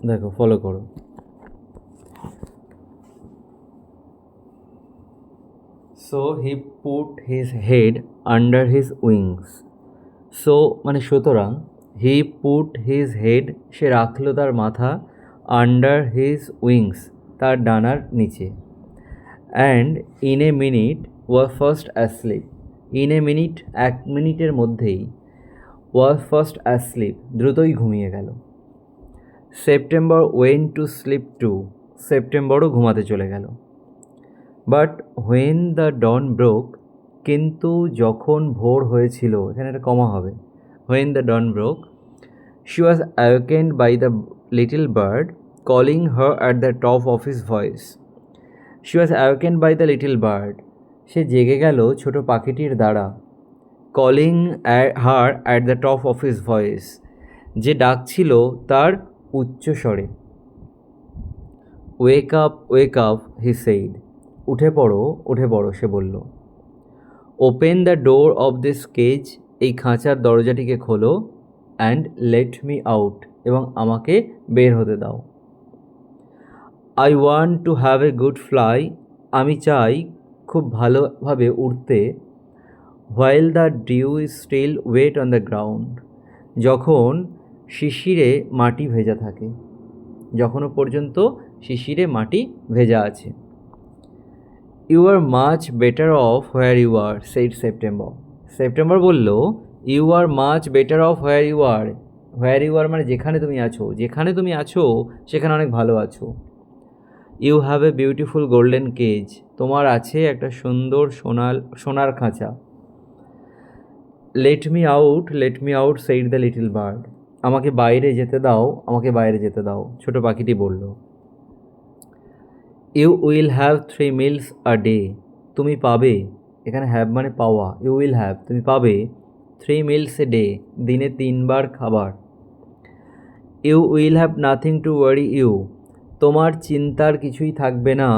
দেখো ফলো করো। So he put his head under his wings. So মানে সুতরাং, হি পুট হিজ হেড, সে রাখলো তার মাথা, আন্ডার হিজ উইংস, তার ডানার নিচে। And in a minute was first asleep. In a minute, এক মিনিটের মধ্যেই, ওয়াজ ফার্স্ট অ্যাসলিপ, দ্রুতই ঘুমিয়ে গেল। September went to sleep too, সেপ্টেম্বরও ঘুমাতে চলে গেল। But when the dawn broke, কিন্তু যখন ভোর হয়েছিল, এখানে একটা কমা হবে, when the dawn broke, she was awakened by the little bird calling her at the top of his voice. She was awakened by the little bird, সে জেগে গেল ছোট পাখিটির দ্বারা, calling her at the top of his voice, যে ডাকছিল তার উচ্চ স্বরে। ওয়েক আপ, হি সেইড, উঠে পড়ো, উঠে পড়ো, সে বলল। Open the door of this cage, এই খাঁচার দরজাটিকে খোলো, অ্যান্ড লেট মি আউট, এবং আমাকে বের হতে দাও। I want to have a good fly, আমি চাই খুব ভালোভাবে উড়তে। While the dew is still wet on the ground, যখন শিশিরে মাটি ভেজা থাকে, যখনও পর্যন্ত শিশিরে মাটি ভেজা আছে। You are much better off where you are, said September. September বলল, you are much better off where you are. Where you are মানে যেখানে তুমি আছো, যেখানে তুমি আছো সেখানে অনেক ভালো আছো। You have a beautiful golden cage, তোমার আছে একটা সুন্দর সোনার খাঁচা। Let me out, said the little bird, আমাকে বাইরে যেতে দাও, আমাকে বাইরে যেতে দাও, ছোট পাখিটি বলল। You will have 3 meals a day, তুমি পাবে, এখানে হ্যাভ মানে পাওয়া, ইউ উইল হ্যাভ, তুমি পাবে 3 meals a day, দিনে 3 বার খাবার। You will have nothing to worry you, তোমার চিন্তার কিছুই থাকবে না,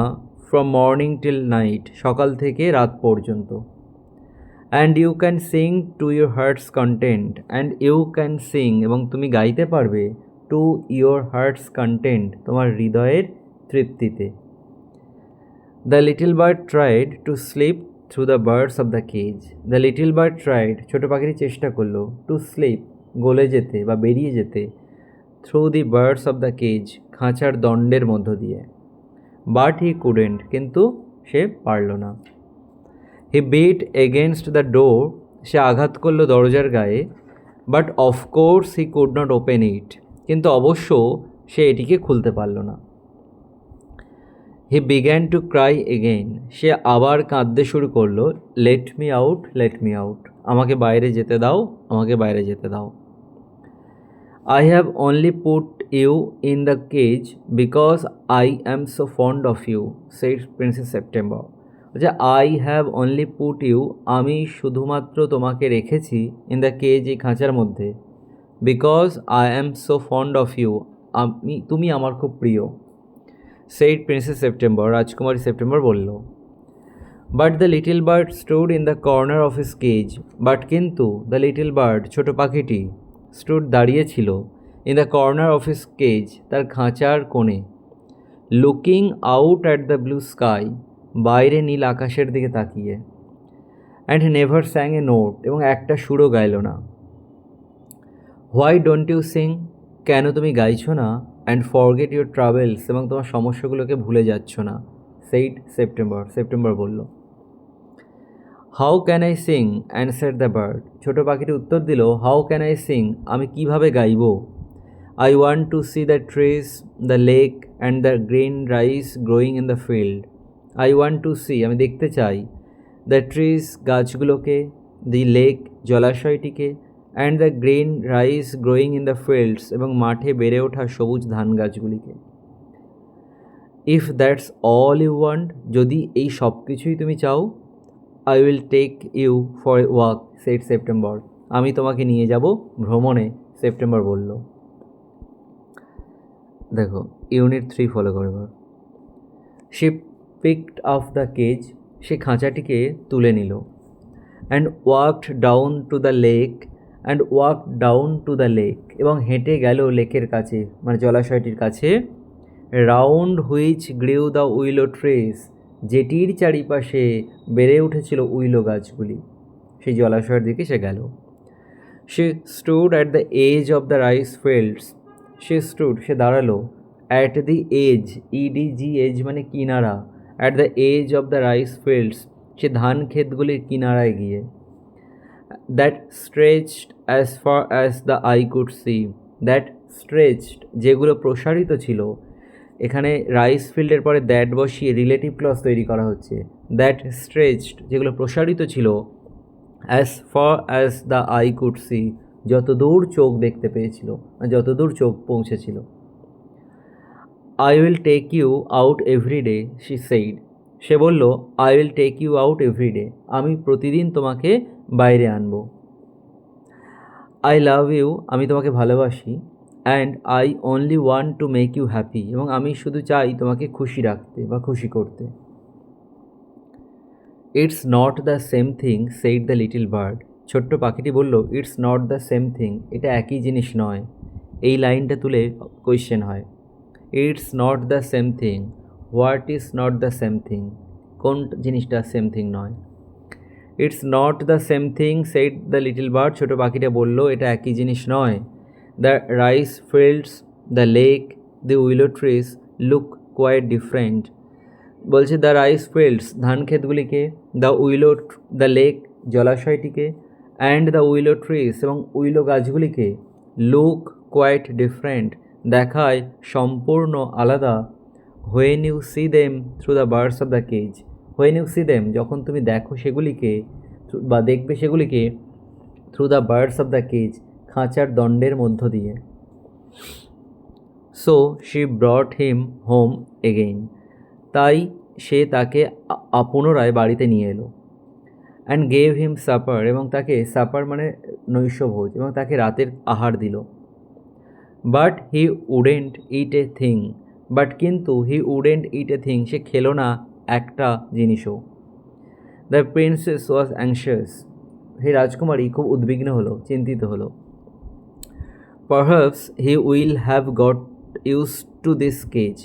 ফ্রম মর্নিং টিল নাইট, সকাল থেকে রাত পর্যন্ত। And you can sing to your heart's content, and you can sing, এবং তুমি গাইতে পারবে, টু ইউর হার্টস কন্টেন্ট, তোমার হৃদয়ের তৃপ্তিতে। The little bird tried to slip through the birds of the cage, the little bird tried, ছোটো পাখিটি চেষ্টা করলো, টু স্লিপ, গলে যেতে বা বেরিয়ে যেতে, through the birds of the cage, খাঁচার দণ্ডের মধ্য দিয়ে। বাট হি কুডেন্ট, কিন্তু সে পারল না। He beat against the door, সে আঘাত করলো দরজার গায়ে। But of course he could not open it, কিন্তু অবশ্য সে এটিকে খুলতে পারল না। He began to cry again, সে আবার কাঁদতে শুরু করলো, লেট মি আউট, আমাকে বাইরে যেতে দাও, আমাকে বাইরে যেতে দাও। I have only put you in the cage because I am so fond of you, said princess September. বলছে I have only put you, আমি শুধুমাত্র তোমাকে রেখেছি, ইন দ্য কেজ, এই খাঁচার মধ্যে, because I am so fond of you, তুমি আমার খুব প্রিয়। সেইড প্রিন্সেস সেপ্টেম্বর, রাজকুমারী সেপ্টেম্বর বলল। But the little bird stood in the corner of his cage, but কিন্তু দ্য লিটল বার্ড, ছোট পাখিটি, স্টুড দাঁড়িয়েছিল, in the corner of his cage, তার খাঁচার কোণে, looking out at the blue sky, বাইরে নীল আকাশের দিকে তাকিয়ে। And never sang a note, এবং একটা সুরও গাইল না। হোয়াই ডোন্ট ইউ সিং, কেন তুমি গাইছো না, অ্যান্ড ফরগেট ইউর ট্রাভেলস, এবং তোমার সমস্যাগুলোকে ভুলে যাচ্ছ না, সেইড সেপ্টেম্বর, সেপ্টেম্বর বলল। How can I sing, answer the bird, ছোটো পাখিটি উত্তর দিল, হাউ ক্যান আই সিং, আমি কিভাবে গাইব। I want to see the trees, the lake, and the green rice growing in the field. I want to see, আমি দেখতে চাই, দ্য ট্রিজ, গাছগুলোকে, দি লেক, জলাশয়টিকে, and the green rice growing in the fields, এবং মাঠে বেড়ে ওঠা সবুজ ধান গাছগুলিকে। If that's all you want, যদি এই সব কিছুই তুমি চাও, I will take you for a walk, said September, আমি তোমাকে নিয়ে যাব ভ্রমণে, সেপ্টেম্বর বলল। দেখো ইউনিট 3 ফলো করো এবার। She picked up the cage, সে খাঁচাটিকে তুলে নিল। And walked down to the lake, and walk down to the lake, এবং হেঁটে গেল লেকের কাছে, মানে জলাশয়টির কাছে। Round which grew the willow trees, যেটির চারিপাশে বেড়ে উঠেছিল উইলো গাছগুলি। সেই জলাশয়ের দিকে সে গেল। সে stood at the edge of the rice fields, সে দাঁড়ালো। At the edge, E D G edge মানে কিনারা, at the edge of the rice fields, সে ধান ক্ষেতগুলির কিনারায় গিয়ে। That stretched as far as the eye could see, that stretched যেগুলো প্রসারিত ছিল, এখানে রাইস ফিল্ডের পরে দ্যাট বসিয়ে রিলেটিভ ক্লজ তৈরি করা হচ্ছে। দ্যাট স্ট্রেচড যেগুলো প্রসারিত ছিল, as far as the eye could see, যত দূর চোখ দেখতে পেয়েছিল, যত দূর চোখ পৌঁছেছিল। I will take you out every day, she said, সে বলল I will take you out every day, আমি প্রতিদিন তোমাকে বাইরে আনবো। আই লাভ ইউ, আমি তোমাকে ভালোবাসি। And I only want to make you happy, এবং আমি শুধু চাই তোমাকে খুশি রাখতে বা খুশি করতে। It's not the same thing said the little bird, ছোট্ট পাখিটি বলল it's not the same thing, এটা একই জিনিস নয়। এই লাইনটা তুলে কোয়েশ্চেন হয়। It's not the same thing, what is not the same thing, কোন জিনিসটা সেম থিং নয়। It's not the same thing said the little bird, ছোটো পাখিটা বলল এটা একই জিনিস নয়। The rice fields, the lake, the willow trees look quite different, বলছে দ্য রাইস ফিল্ডস ধান ক্ষেতগুলিকে, দ্য লেক জলাশয়টিকে, অ্যান্ড দ্য উইলো ট্রিজ এবং উইলো গাছগুলিকে, লুক কোয়াইট ডিফারেন্ট দেখায় সম্পূর্ণ আলাদা। When you see them through the birds of the cage, when you see them যখন তুমি দেখো সেগুলিকে বা দেখবে সেগুলিকে, through the birds of the cage খাঁচার দণ্ডের মধ্য দিয়ে। So she brought him home again, তাই সে তাকে পুনরায় বাড়িতে নিয়ে এলো। অ্যান্ড গেভ হিম সাপার, এবং তাকে সাপার মানে নৈশভোজ, এবং তাকে রাতের আহার দিল। But he wouldn't it a thing, but কিন্তু হি উডেন্ট ইট এ থিং, সে খেলো না একটা জিনিসও। দ্য প্রিন্সেস ওয়াজ অ্যাংশিয়াস, হে রাজকুমারী খুব উদ্বিগ্ন হলো, চিন্তিত হলো। Perhaps he will have got used to this cage,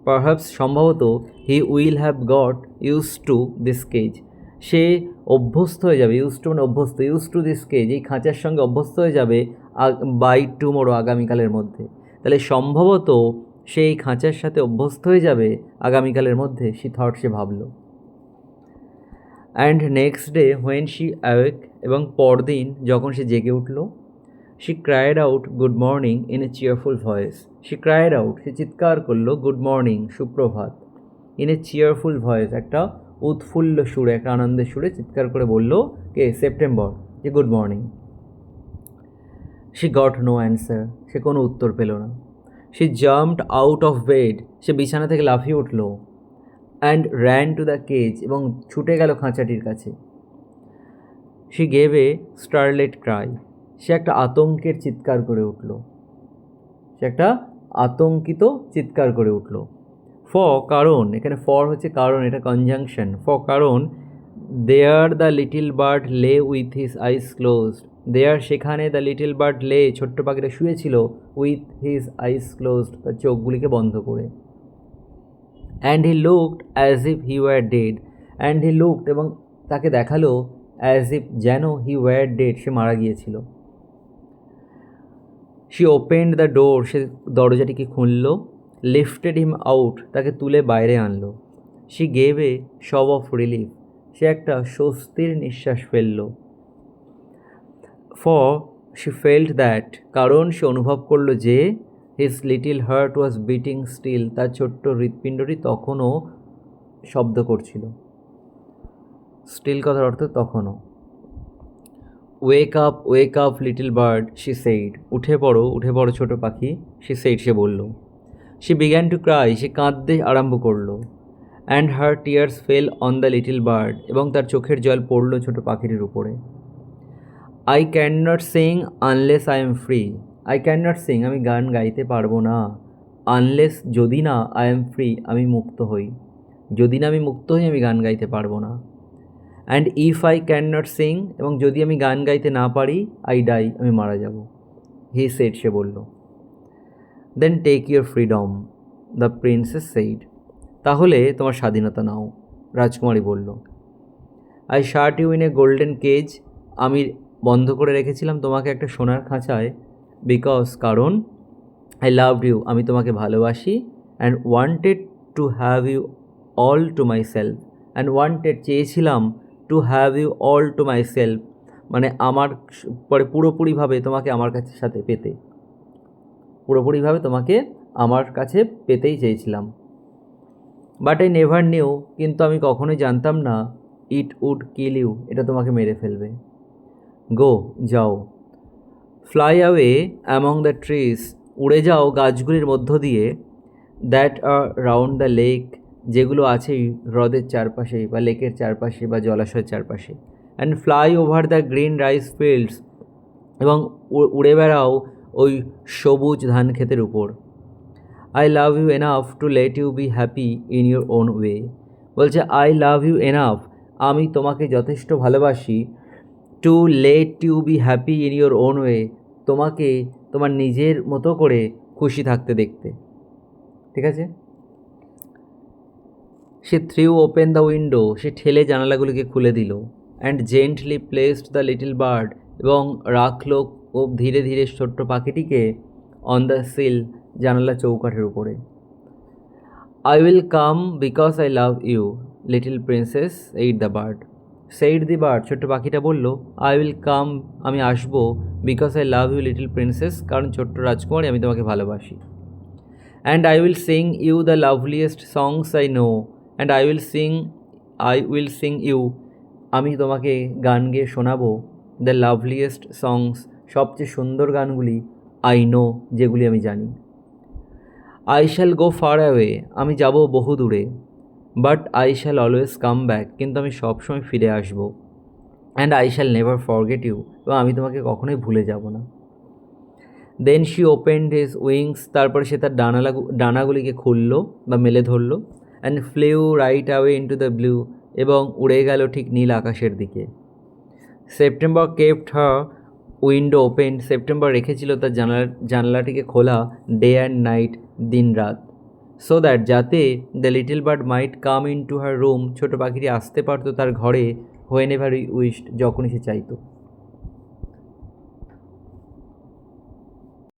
perhaps সম্ভবত he will have got used to this cage, সে অভ্যস্ত হয়ে যাবে, ইউজ টু মানে অভ্যস্ত, ইউজ টু দিস কেজ এই খাঁচার সঙ্গে অভ্যস্ত হয়ে যাবে বাই টুমোরো আগামীকালের মধ্যে। তাহলে সম্ভবত সে এই খাঁচার সাথে অভ্যস্ত হয়ে যাবে আগামীকালের মধ্যে, সে ভাবল। And next day when she awake, এবং পরদিন যখন সে জেগে উঠল, she cried out good morning in a cheerful voice, she cried out সে চিৎকার করলো, গুড মর্নিং সুপ্রভাত, ইন এ চিয়ারফুল ভয়েস একটা উৎফুল্ল সুরে, একটা আনন্দের সুরে চিৎকার করে বলল কে, সেপ্টেম্বর, যে good morning. She got no answer, সে কোনো উত্তর পেল না। She jumped out of bed, সে বিছানা থেকে লাফিয়ে উঠল। And ran to the cage, এবং ছুটে গেল খাঁচাটির কাছে। She gave a startled cry, সে একটা আতঙ্কের চিৎকার করে উঠল, সে একটা আতঙ্কিত চিৎকার করে উঠল। কারণ, এখানে ফর হচ্ছে কারণ, এটা কনজাংশন। কারণ দেয়ার দ্য লিটিল বার্ড লে উইথ হিজ আইস ক্লোজড, দেয়ার সেখানে দ্য লিটিল বার্ড লে ছোট্ট পাখিটা শুয়েছিল, উইথ হিজ আইস ক্লোজড তার চোখগুলিকে বন্ধ করে। And he looked as if he were dead, and he looked এবং তাকে দেখালো, অ্যাজ ইফ যেন হি ওয়্যার ডেড সে মারা গিয়েছিল। শি ওপেন্ড দ্য ডোর, সে দরজাটিকে খুলল। লিফটেড হিম আউট, তাকে তুলে বাইরে আনলো। শি গেভ এ শব অফ রিলিফ, সে একটা স্বস্তির নিঃশ্বাস ফেলল। শি ফেল্ট দ্যাট, কারণ সে অনুভব করলো যে his little heart was beating still, তার ছোট্ট হৃৎপিণ্ডটি তখনও শব্দ করছিল। স্টিল কথার অর্থ তখনও। Wake up little bird, she said, উঠে পড়ো ছোট পাখি, শি সেইড, সে বলল। শি বিগ্যান টু ক্রাই, সে কাঁদতে আরম্ভ করলো। And her tears fail on the little bird, এবং তার চোখের জল পড়ল ছোট পাখিটির উপরে। I can not sing unless I am free, I can not sing আমি গান গাইতে পারবো না, আনলেস যদি না আই এম ফ্রি আমি মুক্ত হই, যদি না আমি মুক্ত হই আমি গান গাইতে পারবো না। And if I can not sing, এবং যদি আমি গান গাইতে না পারি, আই ডাই, আমি মারা যাব। হি সেড, সে বলল। Then take your freedom, the princess said, তাহলে তোমার স্বাধীনতা নাও, রাজকুমারী বলল। I shut you in a golden cage, আমি বন্ধ করে রেখেছিলাম তোমাকে একটা সোনার খাঁচায়, বিকজ, কারণ, আই লাভড ইউ, আমি তোমাকে ভালোবাসি, and wanted to have you all to myself, and wanted, চেয়েছিলাম, to have you all to myself, মানে আমার পরে পুরোপুরিভাবে তোমাকে আমার কাছে সাথে পেতে, পুরোপুরিভাবে তোমাকে আমার কাছে পেতেই চেয়েছিলাম। বাট আই নেভার নিউ, কিন্তু আমি কখনোই জানতাম না, ইট উড কিল ইউ, এটা তোমাকে মেরে ফেলবে। গো, যাও। Fly away among the trees, উড়ে যাও গাছগুলির মধ্য দিয়ে, that are round the lake, যেগুলো আছে হ্রদের চারপাশে বা লেকের চারপাশে বা জলাশয়ের চারপাশে, and fly over the green rice fields, এবং উড়ে বেড়াও ওই সবুজ ধান ক্ষেতের উপর। I love you enough to let you be happy in your own way, বলছে আই লাভ ইউ এনাফ, আমি তোমাকে যথেষ্ট ভালোবাসি, to let you be happy in your own way, তোমাকে তোমার নিজের মতো করে খুশি থাকতে দেখতে। ঠিক আছে। সে থ্রিউ ওপেন দ্য উইন্ডো, সে ঠেলে জানালাগুলিকে খুলে দিল, and gently placed the little bird, এবং রাখলো ও ধীরে ধীরে ছোট্ট পাখিটিকে, অন দ্য সিল, জানালা চৌকাঠের উপরে। I will come because I love you, little princess said the bird, said the bird, ছোট্ট পাখিটা বলল, আই উইল কাম, আমি আসবো, because I love you little princess, কারণ ছোট্ট রাজকুমারী, আমি তোমাকে ভালোবাসি। And I will sing you the loveliest songs I know, and I will sing you, আমি তোমাকে গান গেয়ে শোনাবো, দ্য লাভলিয়েস্ট সংস, সবচেয়ে সুন্দর গানগুলি, আই নো, যেগুলি আমি জানি। I shall go far away, আমি যাব বহু দূরে, but I shall always come back, কিন্তু আমি সবসময় ফিরে আসবো, and I shall never forget you, এবং আমি তোমাকে কখনোই ভুলে যাব না। Then she opened his wings, তারপরে সে তার ডানাগুলিকে খুলল বা মেলে ধরল, and flew right away into the blue, এবং উড়ে গেল ঠিক নীল আকাশের দিকে। September kept her window open, September রেখেছিল তার জানলাটিকে খোলা, ডে অ্যান্ড নাইট, দিন রাত, সো দ্যাট, যাতে, the little bird might come in to her room, ছোটো পাখিটি আসতে পারতো তার ঘরে, হোয়েন এভার উইশড, যখনই সে চাইতো।